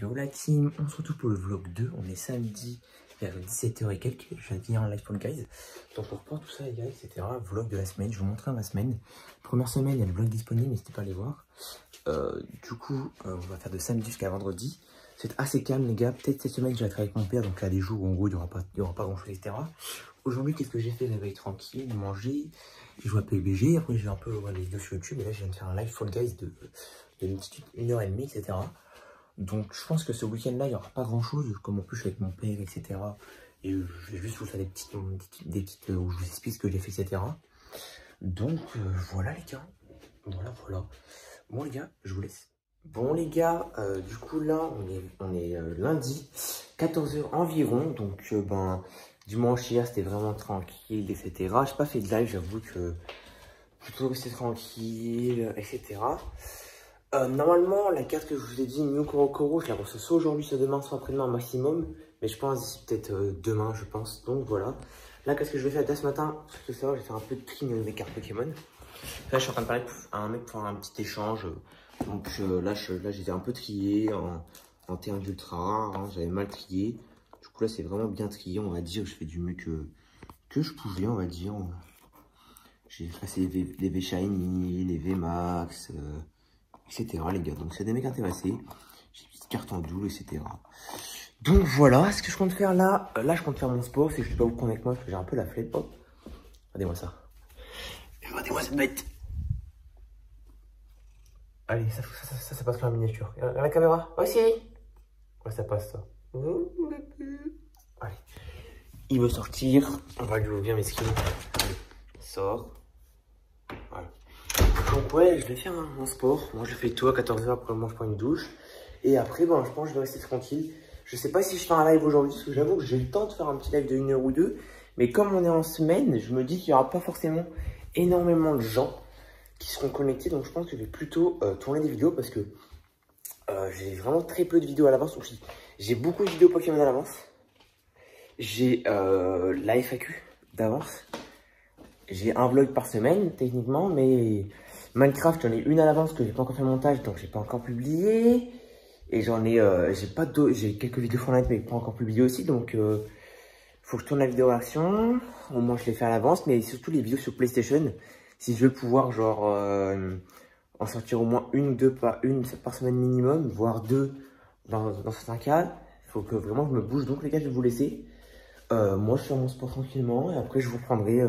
Yo la team, on se retrouve pour le vlog 2, on est samedi vers 17h et quelques, je viens de finir un live pour le guys. Donc on reprend tout ça les gars, etc. Vlog de la semaine, je vais vous montrer ma semaine. Première semaine, il y a le vlog disponible, n'hésitez pas à aller voir. Du coup, on va faire de samedi jusqu'à vendredi. C'est assez calme les gars, peut-être cette semaine je vais travailler avec mon père, donc là des jours où en gros il n'y aura pas grand chose, etc. Aujourd'hui, qu'est-ce que j'ai fait? La veille tranquille, manger, j'ai joué à PUBG, après j'ai un peu voir les vidéos sur YouTube, et là je viens de faire un live Fall Guys de une petite 1h30, etc. Donc je pense que ce week-end-là, il n'y aura pas grand-chose, comme en plus je suis avec mon père, etc. Et je vais juste vous faire des petites où je vous explique ce que j'ai fait, etc. Donc voilà les gars, voilà. Bon les gars, je vous laisse. Bon les gars, du coup là, on est lundi, 14h environ, donc dimanche hier c'était vraiment tranquille, etc. J'ai pas fait de live, j'avoue que plutôt resté tranquille, etc. Normalement, la carte que je vous ai dit, New Korokoro, je la reçois soit aujourd'hui, soit demain, soit après-demain maximum. Mais je pense d'ici peut-être demain, je pense. Donc voilà. Là, qu'est-ce que je vais faire? Là, ce matin, je vais faire un peu de tri de mes cartes Pokémon. Là, je suis en train de parler à un mec pour faire un petit échange. Donc là, j'étais un peu trié en termes d'ultra rare. Hein, j'avais mal trié. Du coup, là, c'est vraiment bien trié. On va dire je fais du mieux que je pouvais, on va dire. J'ai effacé les V Shiny, les V Max. Etc. les gars, donc c'est des mecs intéressés, j'ai une petite carte en double, etc. Donc voilà, ce que je compte faire là, je compte faire mon sport, c'est que je vais pas vous prendre avec moi parce que j'ai un peu la flemme. Hop, regardez-moi ça. Regardez-moi cette bête. Allez, ça passe dans la miniature. Regarde la caméra, aussi. Ouais, ça passe ça. Allez, il veut sortir, on va lui ouvrir mes skins. Allez, sort. Voilà. Donc ouais, je vais faire mon sport. Moi je fais tout à 14h, après moi je prends une douche. Et après, je pense que je vais rester tranquille. Je sais pas si je fais un live aujourd'hui, parce que j'avoue que j'ai le temps de faire un petit live de 1 heure ou 2. Mais comme on est en semaine, je me dis qu'il n'y aura pas forcément énormément de gens qui seront connectés. Donc je pense que je vais plutôt tourner des vidéos, parce que j'ai vraiment très peu de vidéos à l'avance. J'ai beaucoup de vidéos Pokémon à l'avance. J'ai la FAQ d'avance. J'ai un vlog par semaine, techniquement, mais Minecraft, j'en ai une à l'avance que j'ai pas encore fait le montage, donc j'ai pas encore publié. Et j'en ai, j'ai quelques vidéos Fortnite, mais pas encore publiées aussi, donc faut que je tourne la vidéo réaction. Au moins, je l'ai fait à l'avance, mais surtout les vidéos sur PlayStation, si je veux pouvoir, genre, en sortir au moins une ou deux par semaine minimum, voire deux dans certains cas. Il faut que vraiment je me bouge, donc les gars, je vais vous laisser. Moi, je fais mon sport tranquillement, et après, je vous reprendrai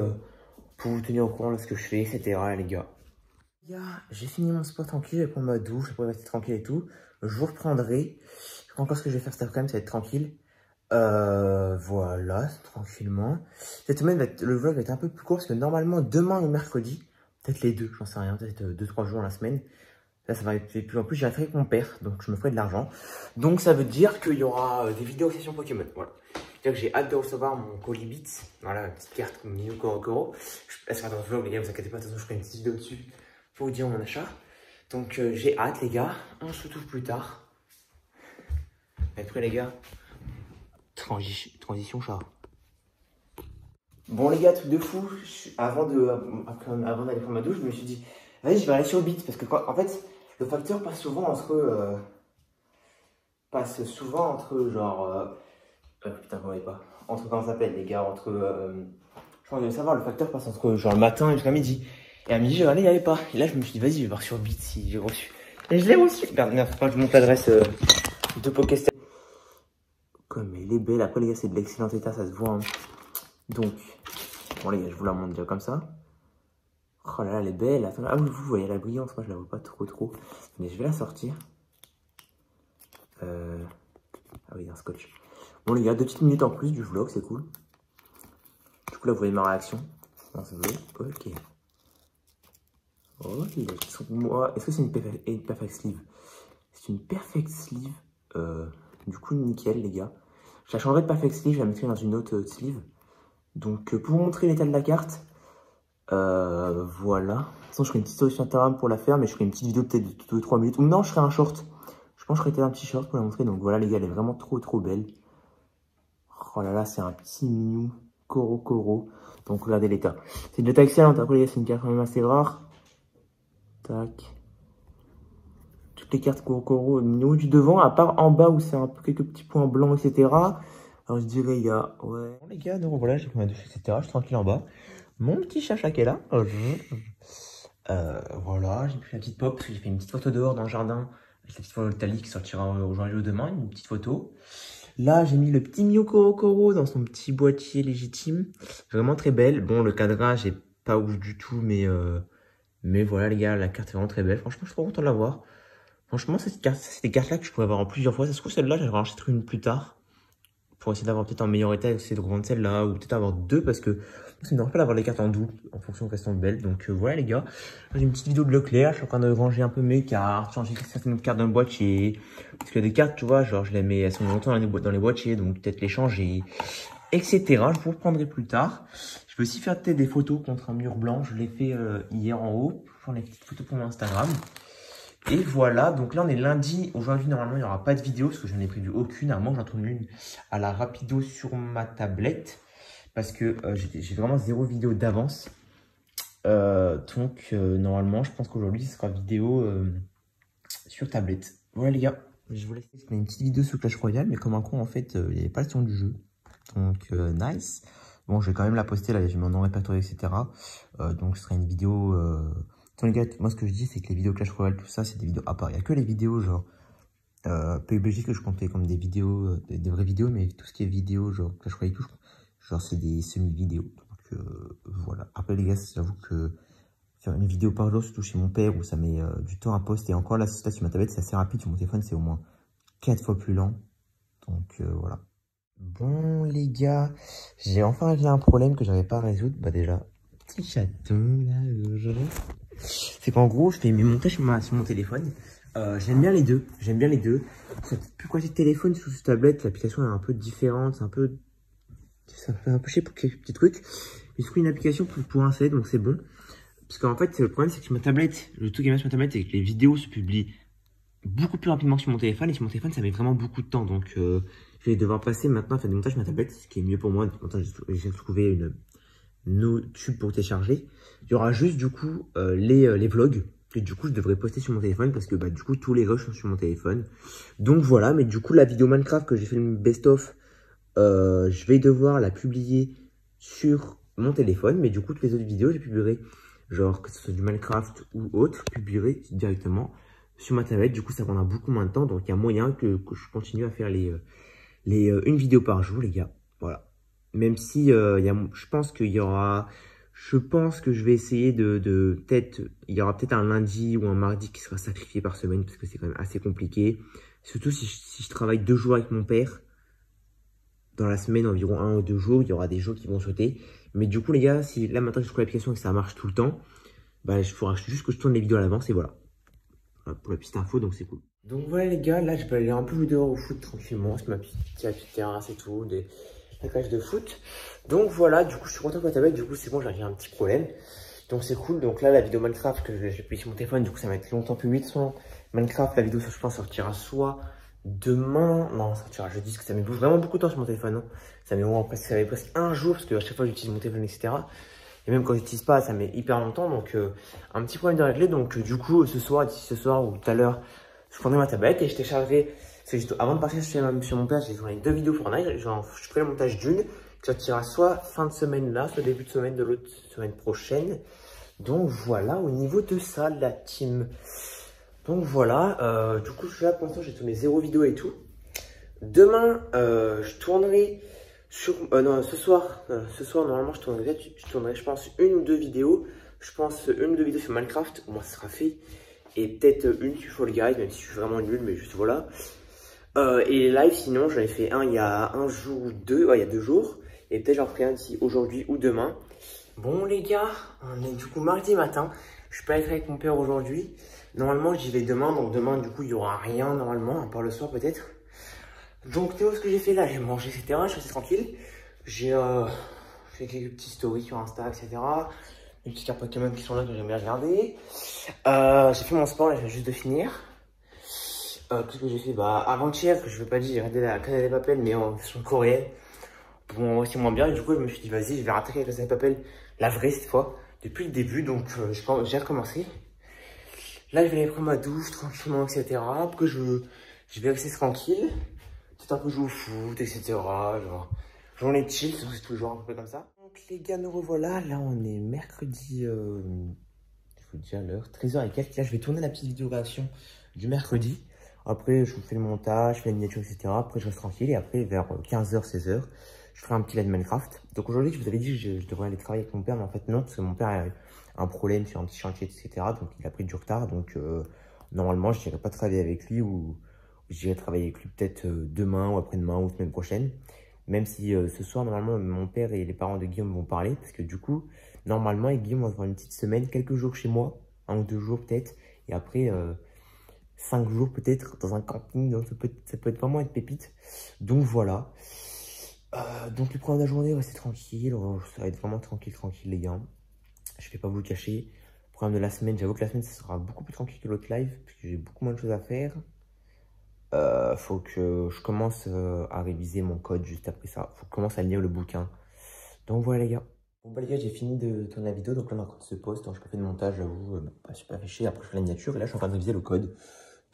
pour vous tenir au courant de ce que je fais, etc. les gars. J'ai fini mon sport tranquille, je vais prendre ma douche, après rester tranquille et tout. Je vous reprendrai. Je sais pas encore ce que je vais faire cet après-midi, ça va être tranquille. Voilà, tranquillement. Cette semaine, le vlog va être un peu plus court parce que normalement, demain ou mercredi, peut-être les deux, j'en sais rien, peut-être 2-3 jours la semaine. Là, ça va être plus. En plus, j'ai un avec mon père, donc je me ferai de l'argent. Donc, ça veut dire qu'il y aura des vidéos session Pokémon. Voilà. C'est-à-dire que j'ai hâte de recevoir mon colis Beats. Voilà, une petite carte comme New Korokoro. Je laisse faire dans le vlog, les gars, vous inquiétez pas, de toute façon, je ferai une petite vidéo dessus pour vous dire mon achat. Donc, j'ai hâte, les gars. On se retrouve plus tard. Vous êtes prêts, les gars? Transition chat. Bon, les gars, truc de fou. Avant d'aller prendre ma douche, je me suis dit, vas-je vais aller sur Beats. Parce que, en fait, le facteur passe souvent entre. Genre. Putain, vous voyez pas. Entre, comment ça s'appelle, les gars, entre. Je pense que vous savoir, le facteur passe entre genre le matin jusqu'à midi. Et à midi, je vais aller, il n'y avait pas. Et là, je me suis dit, vas-y, je vais voir sur Beats si j'ai reçu. Et je l'ai reçu. Merde, faut pas que je monte l'adresse de Pokéstar. Comme elle est belle. Après, les gars, c'est de l'excellent état, ça se voit. Hein. Donc, bon, les gars, je vous la montre déjà comme ça. Oh là là, elle est belle. Attends, ah oui, vous voyez la brillance. Moi, je la vois pas trop. Mais je vais la sortir. Ah oui, un scotch. Bon, les gars, 2 petites minutes en plus du vlog, c'est cool. Du coup, là, vous voyez ma réaction. Ok. Oh, est-ce que c'est une perfect sleeve? C'est une perfect sleeve. Du coup, nickel, les gars. Je la changerai de perfect sleeve, je la mettrai dans une autre sleeve. Donc, pour vous montrer l'état de la carte, voilà. De toute façon, je ferai une petite story sur Instagram pour la faire, mais je ferai une petite vidéo peut-être de 2-3 minutes. Ou non, je ferai un short. Je pense que je ferai un petit short pour la montrer. Donc, voilà, les gars, elle est vraiment trop belle. Oh là là, c'est un petit mignon Korokoro. Donc, regardez l'état. C'est de l'état excellent. Après, les gars, c'est une carte quand même assez rare. Tac. toutes les cartes Korokoro au niveau du devant, à part en bas où c'est un peu quelques petits points blancs, etc. Alors je dirais, il y a, ouais. Bon, les gars, donc voilà, j'ai pris ma douche, etc. Je suis tranquille en bas. Mon petit chacha qui est là. Voilà, j'ai pris la petite pop, parce que j'ai fait une petite photo dehors dans le jardin, avec la petite photovoltaïque qui sortira aujourd'hui ou demain, une petite photo. Là, j'ai mis le petit Mew Korokoro dans son petit boîtier légitime. Vraiment très belle. Bon, le cadrage est pas ouf du tout, mais voilà les gars, la carte est vraiment très belle. Franchement, je suis trop content de l'avoir. Franchement, c'est des cartes-là que je pourrais avoir en plusieurs fois. Ça se trouve, celle-là, j'aimerais en acheter une plus tard. Pour essayer d'avoir peut-être un meilleur état, essayer de revendre celle-là, ou peut-être avoir deux, parce que ça me rappelle avoir les cartes en double, en fonction de restant belles. Donc voilà les gars, j'ai une petite vidéo de Leclerc, je suis en train de ranger un peu mes cartes, changer certaines cartes dans le boîtier. Parce qu'il y a des cartes, tu vois, genre je les mets, elles sont longtemps dans les boîtiers, donc peut-être les changer, etc. Je vous reprendrai plus tard. Je vais aussi faire peut-être des photos contre un mur blanc, je l'ai fait hier en haut, pour faire les petites photos pour mon Instagram. Et voilà, donc là on est lundi. Aujourd'hui normalement il n'y aura pas de vidéo parce que je n'en ai prévu aucune, à moins que j'en tourne une à la rapido sur ma tablette. Parce que j'ai vraiment 0 vidéo d'avance. Donc normalement je pense qu'aujourd'hui ce sera vidéo sur tablette. Voilà les gars, je vous laisse. C'était une petite vidéo sur Clash Royale, mais comme un con en fait il n'y avait pas le son du jeu. Donc nice. Bon, je vais quand même la poster là, je vais m'en répertorier, etc. Donc ce sera une vidéo... les gars, moi ce que je dis c'est que les vidéos Clash Royale, tout ça c'est des vidéos à part. Il n'y a que les vidéos genre PUBG que je comptais comme des vidéos, des vraies vidéos, mais tout ce qui est vidéo genre Clash Royale, tout, genre c'est des semi-vidéos. Donc voilà. Après les gars, j'avoue que faire une vidéo par jour, surtout chez mon père où ça met du temps à poster. Et encore là sur ma tablette c'est assez rapide, sur mon téléphone c'est au moins 4 fois plus lent. Donc voilà. Bon les gars, j'ai enfin réglé un problème que j'avais pas à résoudre. Bah déjà, petit chaton là, c'est qu'en gros, je fais mes montages sur mon téléphone. J'aime bien les deux. J'aime bien les deux. Plus quoi, c'est téléphone sous tablette, l'application est un peu différente. C'est un peu chier pour quelques petits trucs. Mais je trouve une application pour un set, donc c'est bon. Parce qu'en fait, le problème, c'est que sur ma tablette, le truc qui est bien sur ma tablette, c'est que les vidéos se publient beaucoup plus rapidement que sur mon téléphone. Et sur mon téléphone, ça met vraiment beaucoup de temps. Donc, je vais devoir passer maintenant à faire des montages sur ma tablette, ce qui est mieux pour moi. Maintenant, j'ai trouvé nos tubes pour télécharger. Il y aura juste du coup les vlogs que du coup je devrais poster sur mon téléphone parce que bah du coup tous les rushs sont sur mon téléphone. Donc voilà, mais du coup la vidéo Minecraft que j'ai fait le best-of, je vais devoir la publier sur mon téléphone, mais du coup toutes les autres vidéos je publierai, genre que ce soit du Minecraft ou autre, je publierai directement sur ma tablette. Du coup ça prendra beaucoup moins de temps, donc il y a moyen que je continue à faire une vidéo par jour les gars. Voilà. Même si je pense qu'il y aura, je pense que je vais essayer peut-être, il y aura peut-être un lundi ou un mardi qui sera sacrifié par semaine parce que c'est quand même assez compliqué. Surtout si je travaille 2 jours avec mon père, dans la semaine environ 1 ou 2 jours, il y aura des jours qui vont sauter. Mais du coup les gars, si là maintenant je trouve l'application et que ça marche tout le temps, bah il faudra juste que je tourne les vidéos à l'avance et voilà. Voilà pour la petite info, donc c'est cool. Donc voilà les gars, là je peux aller un peu dehors au foot tranquillement, c'est ma petite terrasse et tout, la cage de foot. Donc voilà, du coup je suis content de la tablette, du coup c'est bon, j'ai un petit problème. Donc c'est cool, donc là la vidéo Minecraft que j'ai publiée sur mon téléphone, du coup ça va être longtemps publié de son Minecraft, la vidéo je pense sortira soit demain, non ça sortira jeudi, parce que ça met vraiment beaucoup de temps sur mon téléphone, hein. Ça met presque 1 jour, parce que à chaque fois j'utilise mon téléphone, etc. Et même quand j'utilise pas, ça met hyper longtemps, donc un petit problème de régler, donc du coup d'ici ce soir ou tout à l'heure, je prendrai ma tablette et je téléchargerai. Avant de partir sur mon père, j'ai tourné 2 vidéos Fortnite. Genre, je ferai le montage d'une qui sortira soit fin de semaine là, soit début de semaine de l'autre semaine prochaine. Donc voilà, au niveau de ça, la team. Donc voilà, du coup, je suis là pour l'instant, j'ai tourné 0 vidéo et tout. Demain, je tournerai sur. Non, ce soir, normalement, je tournerai, je pense, 1 ou 2 vidéos. Je pense 1 ou 2 vidéos sur Minecraft, au moins, ça sera fait. Et peut-être une sur Fall Guys, même si je suis vraiment nul, mais juste voilà. Et les lives, sinon, j'en ai fait un il y a 1 jour ou 2, ouais, il y a 2 jours. Et peut-être j'en ferai un d'ici aujourd'hui ou demain. Bon, les gars, on est du coup mardi matin. Je peux être avec mon père aujourd'hui. Normalement, j'y vais demain. Donc, demain, du coup, il n'y aura rien normalement, à part le soir peut-être. Donc, tu vois ce que j'ai fait là? J'ai mangé, etc. Je suis assez tranquille. J'ai fait quelques petites stories sur Insta, etc. Les petites cartes Pokémon qui sont là que j'aime bien regarder. J'ai fait mon sport, là, je viens juste de finir. Qu'est-ce que j'ai fait? Bah, avant-hier, que je veux pas dire, j'ai regardé la Casa de Papel, mais en version coréenne. Bon, c'est moins bien. Et du coup, je me suis dit, vas-y, je vais rattaquer la Casa de Papel, la vraie cette fois, depuis le début. Donc, j'ai recommencé. Là, je vais aller prendre ma douche tranquillement, etc. Après, je vais rester tranquille. Peut-être un peu jouer au foot, etc. Genre, journée de chill, c'est toujours un peu comme ça. Donc, les gars, nous revoilà. Là, on est mercredi, je vous dis à l'heure, 13h et quelques. Là, je vais tourner la petite vidéo réaction du mercredi. Après, je vous fais le montage, je fais la miniature, etc. Après, je reste tranquille. Et après, vers 15h, 16h, je ferai un petit live Minecraft. Donc, aujourd'hui, je vous avais dit que je devrais aller travailler avec mon père. Mais en fait, non, parce que mon père a un problème sur un petit chantier, etc. Donc, il a pris du retard. Donc, normalement, je n'irai pas travailler avec lui ou j'irai travailler avec lui peut-être demain ou après-demain ou semaine prochaine. Même si ce soir, normalement, mon père et les parents de Guillaume vont parler. Parce que du coup, normalement, Guillaume va faire une petite semaine, quelques jours chez moi. 1 ou 2 jours peut-être. Et après, 5 jours peut-être dans un camping. Donc ça peut être vraiment être pépite. Donc voilà. Donc le programme de la journée, ouais, c'est tranquille. Ça va être vraiment tranquille, les gars. Je vais pas vous le cacher. Le programme de la semaine, j'avoue que la semaine, ça sera beaucoup plus tranquille que l'autre live. Parce que j'ai beaucoup moins de choses à faire. Faut que je commence à réviser mon code juste après ça. Faut que je commence à lire le bouquin. Donc voilà les gars. Bon bah les gars, j'ai fini de tourner la vidéo. Donc là on est en train de se poste. Je n'ai pas fait de montage, j'avoue. Je suis pas fait chier. Après je fais la miniature. Et là je suis en train de réviser le code.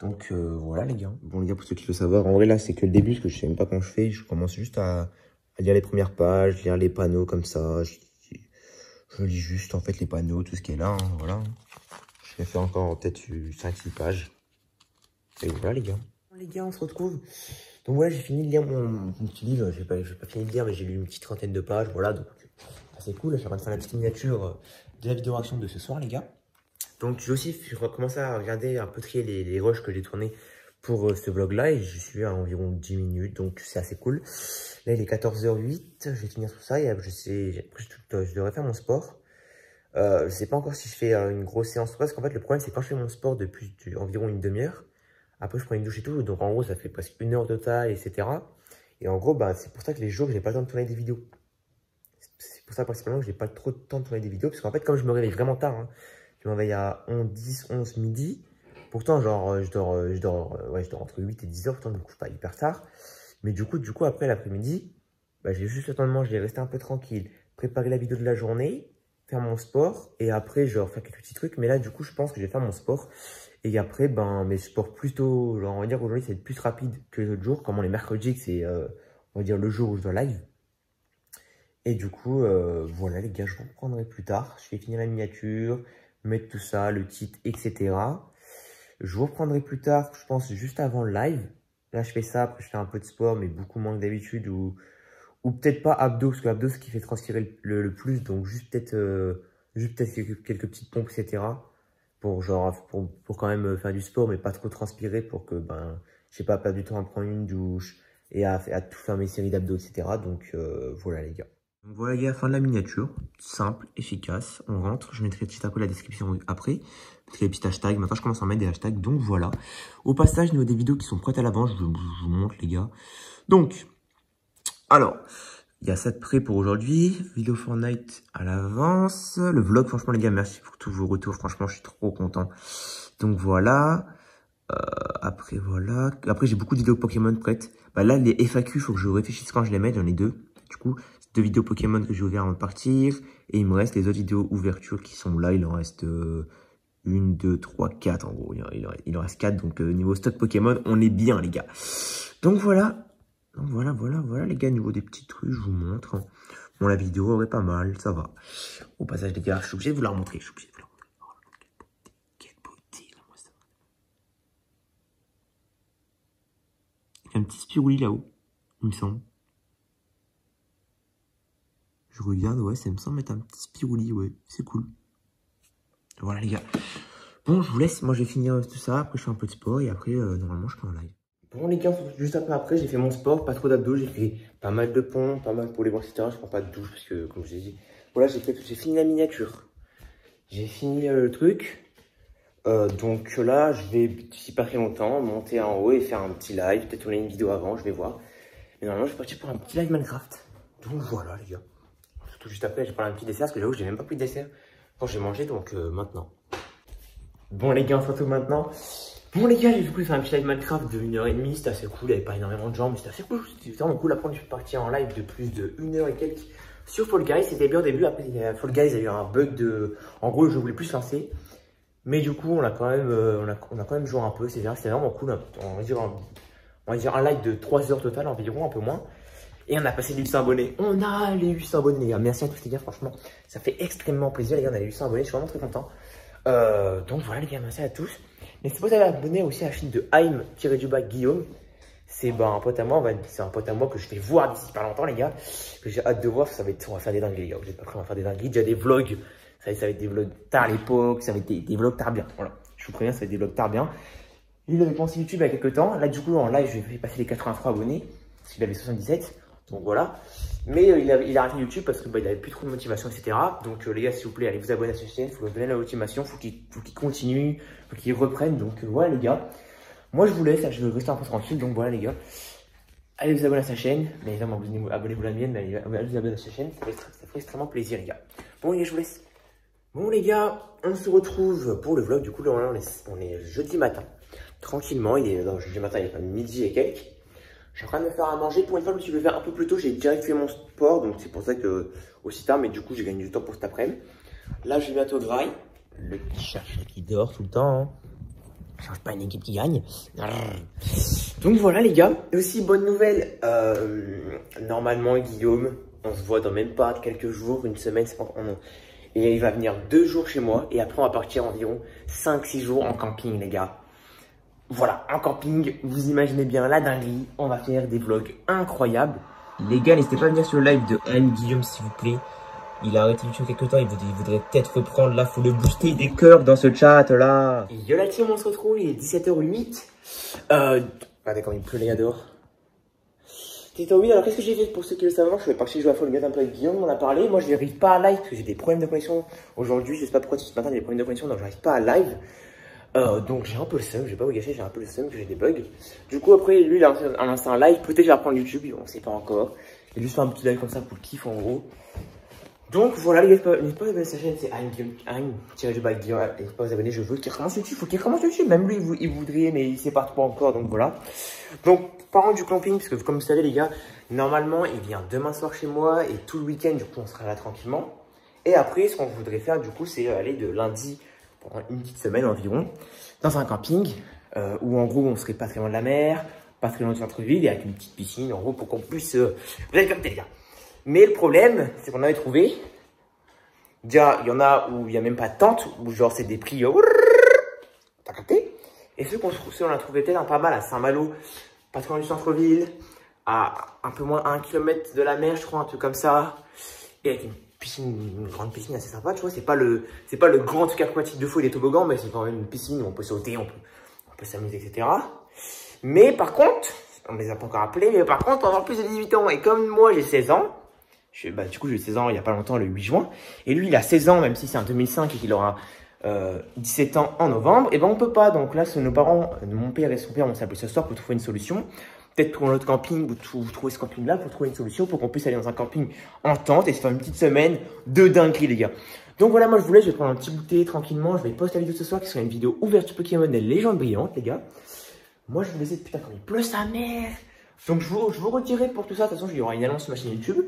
Donc voilà les gars. Bon les gars, pour ceux qui veulent savoir, en vrai là c'est que le début. Parce que je sais même pas comment je fais. Je commence juste à lire les premières pages. Lire les panneaux comme ça. Je lis juste en fait les panneaux. Tout ce qui est là. Hein, voilà. Je vais faire encore peut-être 5-6 pages. Et voilà les gars. Les gars, on se retrouve. Donc voilà, j'ai fini de lire mon petit livre. Je vais pas fini de lire, mais j'ai lu une petite trentaine de pages. Voilà, donc c'est cool. Là, je suis en train de faire la petite miniature de la vidéo réaction de ce soir, les gars. Donc j'ai aussi recommencé à regarder un peu trier les rushs que j'ai tournés pour ce vlog-là. Et je suis à environ 10 minutes, donc c'est assez cool. Là, il est 14h08. Je vais finir tout ça. Et après, je devrais faire mon sport. Je sais pas encore si je fais une grosse séance. Parce qu'en fait, le problème, c'est quand je fais mon sport depuis environ une demi-heure. Après, je prends une douche et tout. Donc, en gros, ça fait presque 1 heure de taille, etc. Et en gros, bah, c'est pour ça que les jours, j'ai pas le temps de tourner des vidéos. C'est pour ça, principalement, que j'ai pas trop de temps de tourner des vidéos. Parce qu'en fait, comme je me réveille vraiment tard, hein, je me réveille à 11 midi. Pourtant, genre, je dors entre 8 et 10 heures. Pourtant, je me couche pas hyper tard. Mais du coup, après l'après-midi, bah, j'ai juste le temps de manger, rester un peu tranquille, préparer la vidéo de la journée, faire mon sport. Et après, genre, faire quelques petits trucs. Mais là, du coup, je pense que je vais faire mon sport. Et après, ben, mes sports plutôt, genre, on va dire aujourd'hui, c'est plus rapide que les autres jours, comme les mercredis, c'est, on va dire, le jour où je dois live. Et du coup, voilà, les gars, je vous reprendrai plus tard. Je vais finir la miniature, mettre tout ça, le titre, etc. Je vous reprendrai plus tard, je pense, juste avant le live. Là, je fais ça, après, je fais un peu de sport, mais beaucoup moins que d'habitude, ou peut-être pas abdos, parce que abdos, c'est ce qui fait transpirer le plus, donc juste peut-être quelques petites pompes, etc. Pour quand même faire du sport, mais pas trop transpirer pour que, ben, je sais pas, perdre du temps à prendre une douche et à tout faire mes séries d'abdos, etc. Donc, voilà les gars. Donc voilà les gars, fin de la miniature. Simple, efficace. On rentre. Je mettrai petit à peu la description après. Je mettrai les petits hashtags. Maintenant, je commence à mettre des hashtags. Donc voilà. Au passage, niveau des vidéos qui sont prêtes à l'avance, je vous montre les gars. Donc, alors... il y a ça de prêt pour aujourd'hui. Vidéo Fortnite à l'avance. Le vlog, franchement, les gars, merci pour tous vos retours. Franchement, je suis trop content. Donc, voilà. Après, voilà. Après, j'ai beaucoup de vidéos Pokémon prêtes. Bah, là, les FAQ, il faut que je réfléchisse quand je les mets. J'en ai 2. Du coup, 2 vidéos Pokémon que j'ai ouvertes avant de partir. Et il me reste les autres vidéos ouverture qui sont là. Il en reste 1, 2, 3, 4 en gros. Il en reste 4. Donc, niveau stock Pokémon, on est bien, les gars. Donc, voilà. Donc voilà les gars, niveau des petits trucs, je vous montre. Bon, la vidéo est pas mal, ça va. Au passage les gars, je suis obligé de vous la remontrer, Oh, quelle beauté, là, moi, ça. Il y a un petit spirouli là-haut, il me semble. Je regarde, ouais, ça me semble être un petit spirouli, ouais, c'est cool. Voilà les gars. Bon, je vous laisse, moi je vais finir tout ça, après je fais un peu de sport et après, normalement, je fais un live. Bon les gars, juste après, j'ai fait mon sport, pas trop d'abdos, j'ai fait pas mal de pompes, pas mal pour les bras, etc. Je prends pas de douche parce que, comme je l'ai dit, voilà, j'ai fini la miniature. J'ai fini le truc. Donc là, je vais, d'ici pas très longtemps, monter en haut et faire un petit live, peut-être tourner une vidéo avant, je vais voir. Mais normalement, je vais partir pour un petit live Minecraft. Donc voilà les gars. Surtout juste après, j'ai pris un petit dessert parce que j'avoue, j'ai même pas pris de dessert quand j'ai mangé, donc maintenant. Bon les gars, on se retrouve maintenant. Bon les gars, j'ai du coup fait un petit live Minecraft de 1h30, c'était assez cool, il n'y avait pas énormément de gens, mais c'était assez cool, c'était vraiment cool. Après je suis parti en live de plus de 1 heure et quelques sur Fall Guys, c'était bien au début, après Fall Guys a eu un bug de... En gros, je voulais plus lancer, Mais du coup, on a quand même, on a quand même joué un peu. C'était vraiment cool. On va dire un live de 3 heures total environ, un peu moins. Et on a passé les 800 abonnés. On a les 800 abonnés, les gars. Merci à tous, les gars. Franchement, ça fait extrêmement plaisir, les gars. On a les 800 abonnés. Je suis vraiment très content. Donc voilà, les gars. Merci à tous. N'hésitez pas à vous abonner aussi à la chaîne de Haim-Guillaume. C'est un pote à moi. C'est un pote à moi que je vais voir d'ici pas longtemps, les gars. Que j'ai hâte de voir. On va faire des dingueries, les gars. Vous n'êtes pas prêts, on va faire des dingueries. Déjà des vlogs. Ça va être des vlogs tard à l'époque. Ça va être des vlogs tard bien. Voilà. Je vous préviens, ça va être des vlogs tard bien. Il avait pensé YouTube il y a quelques temps. Là, du coup, en live, je vais passer les 83 abonnés. Parce qu'il avait 77. Donc voilà. Mais il a arrêté YouTube parce que il avait plus trop de motivation, etc. Donc les gars, s'il vous plaît, allez vous abonner à cette chaîne. Il faut lui donner la motivation. Faut qu'il continue. Faut qu'il reprenne. Donc voilà, les gars. Moi, je vous laisse. Je vais rester un peu tranquille. Donc voilà, les gars. Allez vous abonner à sa chaîne. Mais évidemment, abonnez-vous à la mienne. Mais allez vous abonner à sa chaîne. Ça ferait extrêmement plaisir, les gars. Bon, les gars, je vous laisse. Bon, les gars, on se retrouve pour le vlog. Du coup, là, on est jeudi matin. Tranquillement. Jeudi matin, il est quand même midi et quelques. Je suis en train de me faire à manger. Pour une fois, je me suis levé un peu plus tôt. J'ai direct fait mon sport. Donc, c'est pour ça que aussi tard. Mais du coup, j'ai gagné du temps pour cet après-midi. Là, je vais bientôt graille. Le petit cherche qui dort tout le temps. Hein. Je cherche pas une équipe qui gagne. Donc, voilà, les gars. Et aussi, bonne nouvelle. Normalement, Guillaume, on se voit dans même pas quelques jours, une semaine. Et il va venir 2 jours chez moi. Et après, on va partir environ 5-6 jours en camping, les gars. Voilà, un camping, vous imaginez bien la dinguerie. On va faire des vlogs incroyables. Les gars, n'hésitez pas à venir sur le live de Guillaume, s'il vous plaît. Il a arrêté YouTube quelques temps, il voudrait peut-être reprendre. Là, faut le booster des cœurs dans ce chat là. Et yo la team, on se retrouve, il est 17h08. Regardez comme il pleut, les gars, dehors. 17h08, alors qu'est-ce que j'ai fait pour ceux qui le savent? Je vais partir jouer à Fall Guys un peu avec Guillaume, on en a parlé. Moi, je n'arrive pas à live parce que j'ai des problèmes de connexion aujourd'hui. Je sais pas pourquoi ce matin, j'ai des problèmes de connexion, donc j'arrive pas à live. Donc j'ai un peu le seum, je vais pas vous gâcher, j'ai un peu le seum que j'ai des bugs. Du coup après lui il a lancé un live, peut-être qu'il va reprendre YouTube, on sait pas encore. Il a juste fait un petit live comme ça pour le kiff en gros. Donc voilà les gars, n'hésitez pas à vous abonner à sa chaîne, c'est Haim-Guillaume, n'hésitez pas à vous abonner, je veux qu'il recommence YouTube, faut qu'il recommence YouTube, même lui il voudrait mais il sait pas trop encore, donc voilà. Donc parlons du camping, parce que comme vous savez les gars, normalement il vient demain soir chez moi et tout le week-end du coup on sera là tranquillement. Et après ce qu'on voudrait faire du coup c'est aller de lundi pendant une petite semaine environ, dans un camping où en gros on serait pas très loin de la mer, pas très loin du centre-ville et avec une petite piscine en gros pour qu'on puisse vous allez capter les gars. Mais le problème c'est qu'on avait trouvé, déjà il y en a où il n'y a même pas de tente, où genre c'est des prix, t'as capté? Et ceux on a trouvé peut-être un pas mal à Saint-Malo, pas très loin du centre-ville, à un peu moins 1 km de la mer je crois, un truc comme ça, et avec une grande piscine assez sympa, tu vois, c'est pas le grand truc aquatique de fou et des toboggans, mais c'est quand même une piscine où on peut sauter, on peut s'amuser, etc. Mais par contre, on ne les a pas encore appelés, mais par contre, on va avoir plus de 18 ans, et comme moi j'ai 16 ans, du coup j'ai 16 ans il y a pas longtemps, le 8 juin, et lui il a 16 ans, même si c'est en 2005 et qu'il aura 17 ans en novembre, et ben on peut pas, donc là nos parents, mon père et son père vont s'appeler ce soir pour trouver une solution. Peut-être pour notre camping, vous trouvez ce camping-là pour trouver une solution pour qu'on puisse aller dans un camping en tente et se faire une petite semaine de dinguerie, les gars. Donc voilà, moi je vous laisse, je vais prendre un petit goûter tranquillement. Je vais poster la vidéo de ce soir qui sera une vidéo ouverte sur Pokémon des légendes brillantes, les gars. Moi je vous laisse, putain, quand il pleut sa mère. Donc je vous redirai pour tout ça. De toute façon, il y aura une annonce sur ma chaîne YouTube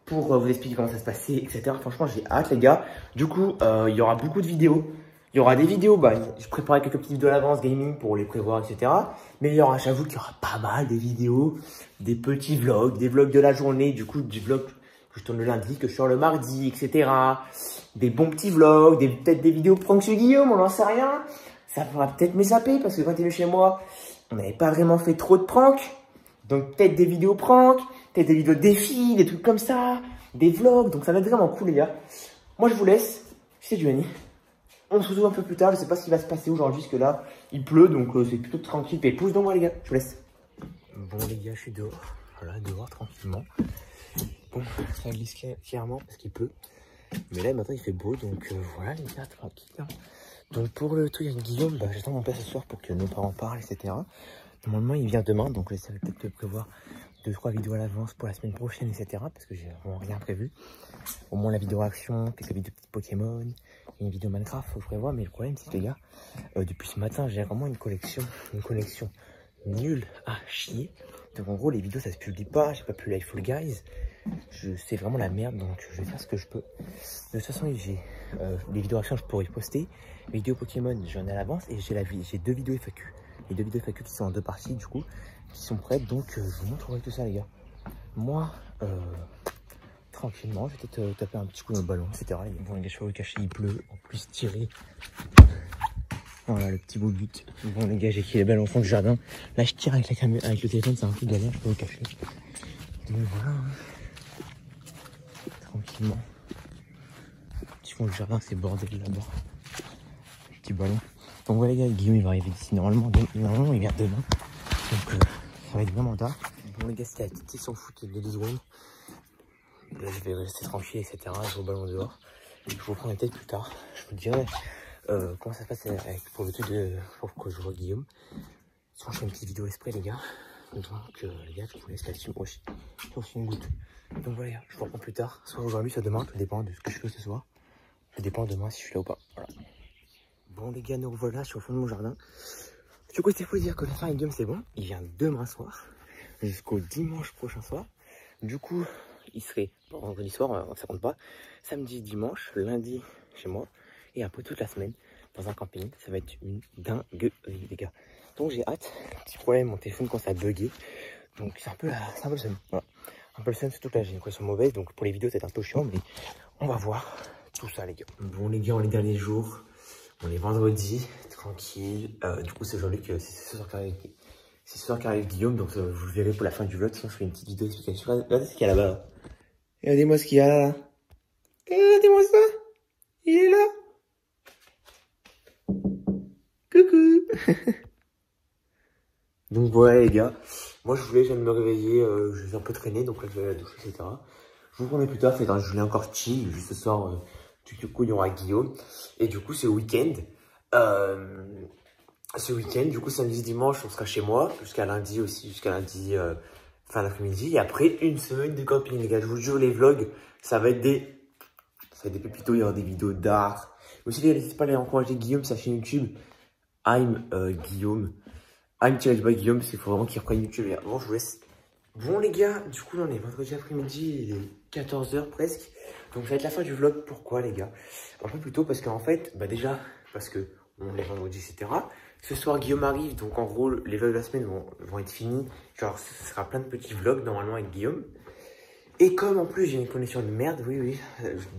pour vous expliquer comment ça se passait, etc. Franchement, j'ai hâte, les gars. Du coup, il y aura beaucoup de vidéos. Il y aura des vidéos, je préparais quelques petites vidéos à l'avance gaming pour les prévoir, etc. Mais j'avoue qu'il y aura pas mal de vidéos, des petits vlogs, des vlogs de la journée, du coup, des vlogs que je tourne le lundi, que je sors le mardi, etc. Des bons petits vlogs, peut-être des vidéos prank sur Guillaume, on n'en sait rien. Ça pourra peut-être m'échapper parce que quand il est venu chez moi, on n'avait pas vraiment fait trop de pranks. Donc peut-être des vidéos prank, peut-être des vidéos défis, des trucs comme ça, des vlogs. Donc ça va être vraiment cool, les gars. Moi, je vous laisse. C'est Giovanni. On se retrouve un peu plus tard, je sais pas ce qui va se passer aujourd'hui, parce que là, il pleut, donc c'est plutôt tranquille. Et pouce donc moi les gars, je vous laisse. Bon les gars, je suis dehors, voilà, dehors tranquillement. Bon, ça glisse clairement parce qu'il pleut. Mais là, maintenant, il fait beau, donc voilà les gars, tranquille. Hein. Donc pour le truc avec Guillaume, j'attends mon père ce soir pour que nos parents parlent, etc. Normalement, il vient demain, donc ça va peut-être prévoir 2-3 vidéos à l'avance pour la semaine prochaine, etc. Parce que j'ai vraiment rien prévu. Au moins la vidéo action, quelques vidéos de Pokémon, une vidéo Minecraft, faut prévoir. Mais le problème, c'est que les gars, depuis ce matin, j'ai vraiment une connexion nulle à chier. Donc en gros les vidéos ça se publie pas, j'ai pas pu live Fall Guys. C'est vraiment la merde, donc je vais faire ce que je peux. De toute façon j'ai les vidéos actions je pourrais poster. Les vidéos Pokémon j'en ai à l'avance et j'ai 2 vidéos FAQ. Les 2 vidéos FAQ qui sont en 2 parties du coup, qui sont prêtes, donc je vous montrerai tout ça les gars. Moi tranquillement, je vais peut-être taper un petit coup dans le ballon, etc. Bon les gars, je vais vous cacher, il pleut, en plus tirer. Voilà le petit beau but. Bon les gars, j'ai quitté les balles au fond du jardin. Là je tire avec la caméra, avec le téléphone, c'est un peu galère, je peux vous cacher. Donc voilà. Tranquillement. Petit fond du jardin, c'est bordel là-bas. Petit ballon. Donc voilà les gars, Guillaume il va arriver d'ici normalement il vient demain. Donc ça va être vraiment tard. Bon les gars, c'était la petite session foot de 10 secondes. Là je vais rester tranquille, etc. Je joue au ballon dehors. Je vous prendrai peut-être plus tard. Je vous dirai comment ça se passe pour le truc de pourquoi je vois Guillaume. Sinon je fais une petite vidéo exprès les gars. Donc les gars, je vous laisse là-dessus aussi. J'ai aussi une goutte. Donc voilà, je vous reprends plus tard. Soit aujourd'hui, soit demain. Tout dépend de ce que je fais ce soir. Ça dépend de moi si je suis là ou pas. Voilà. Bon les gars, nous revoilà sur le fond de mon jardin. Du coup, c'est faut dire que la fin de Guillaume c'est bon. Il vient demain soir jusqu'au dimanche prochain soir. Du coup, il serait vendredi soir, ça compte pas. Samedi, dimanche, lundi chez moi. Et après toute la semaine dans un camping. Ça va être une dinguerie les gars. Donc j'ai hâte. Petit problème, mon téléphone commence à bugger. Donc c'est un peu le seum. Voilà. Un peu le seum, surtout que là j'ai une connexion mauvaise. Donc pour les vidéos c'est un peu chiant. Mais on va voir tout ça les gars. Bon les gars, on est les derniers jours. On est vendredi, tranquille. Du coup c'est aujourd'hui que c'est ce soir qu'arrive Guillaume. Donc vous le verrez pour la fin du vlog. Sinon je ferai une petite vidéo d'explication. Regardez ce qu'il y a là-bas. Regardez-moi ce qu'il y a là. Regardez-moi ça. Il est là. Coucou. Donc voilà les gars, moi je viens de me réveiller, je vais un peu traîner, donc là je vais à la douche, etc. Je vous prendrai plus tard, c'est un journée encore chill, juste ce soir, du coup il y aura Guillaume. Et du coup c'est le week-end, du coup samedi, dimanche on sera chez moi, jusqu'à lundi aussi, fin d'après-midi. Et après une semaine de camping les gars, je vous jure les vlogs, ça va être des pépitos, il y aura des vidéos d'art. Aussi les gars, n'hésitez pas à aller encourager Guillaume, sa chaîne YouTube, Guillaume. Guillaume, parce qu'il faut vraiment qu'il reprenne YouTube. Bon, je vous laisse. Bon, les gars, du coup, là, on est vendredi après-midi, il est 14 h presque. Donc, ça va être la fin du vlog. Pourquoi, les gars? Un peu plus tôt, parce qu'en fait, bah, déjà, parce que on est vendredi, etc. Ce soir, Guillaume arrive. Donc, en gros, les vlogs de la semaine vont être finis. Genre, ce sera plein de petits vlogs, normalement, avec Guillaume. Et comme en plus, j'ai une connexion de merde, oui.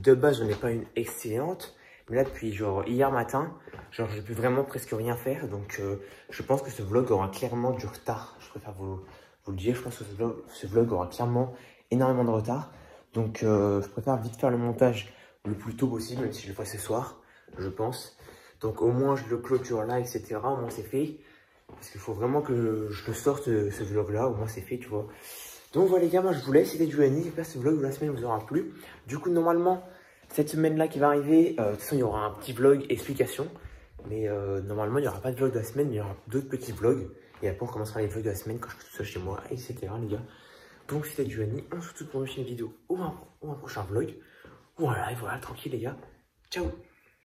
De base, je n'en ai pas une excellente. Mais là, depuis genre hier matin, genre j'ai pu vraiment presque rien faire. Donc je pense que ce vlog aura clairement du retard. Je préfère vous le dire. Je pense que ce vlog aura clairement énormément de retard. Donc je préfère vite faire le montage le plus tôt possible, même si je le ferai ce soir, je pense. Donc au moins je le clôture là, etc. Au moins c'est fait. Parce qu'il faut vraiment que je le sorte ce vlog là. Au moins c'est fait, tu vois. Donc voilà les gars, moi je vous laisse. C'était du Annie. J'espère que ce vlog de la semaine vous aura plu. Du coup normalement... Cette semaine-là qui va arriver, de toute façon, il y aura un petit vlog explication. Mais normalement, il n'y aura pas de vlog de la semaine, mais il y aura d'autres petits vlogs. Et après, on commencera les vlogs de la semaine quand je serai tout seul chez moi, etc. les gars. Donc, c'était du Annie. On se retrouve pour une prochaine vidéo ou un prochain vlog. Voilà, et voilà, tranquille les gars. Ciao!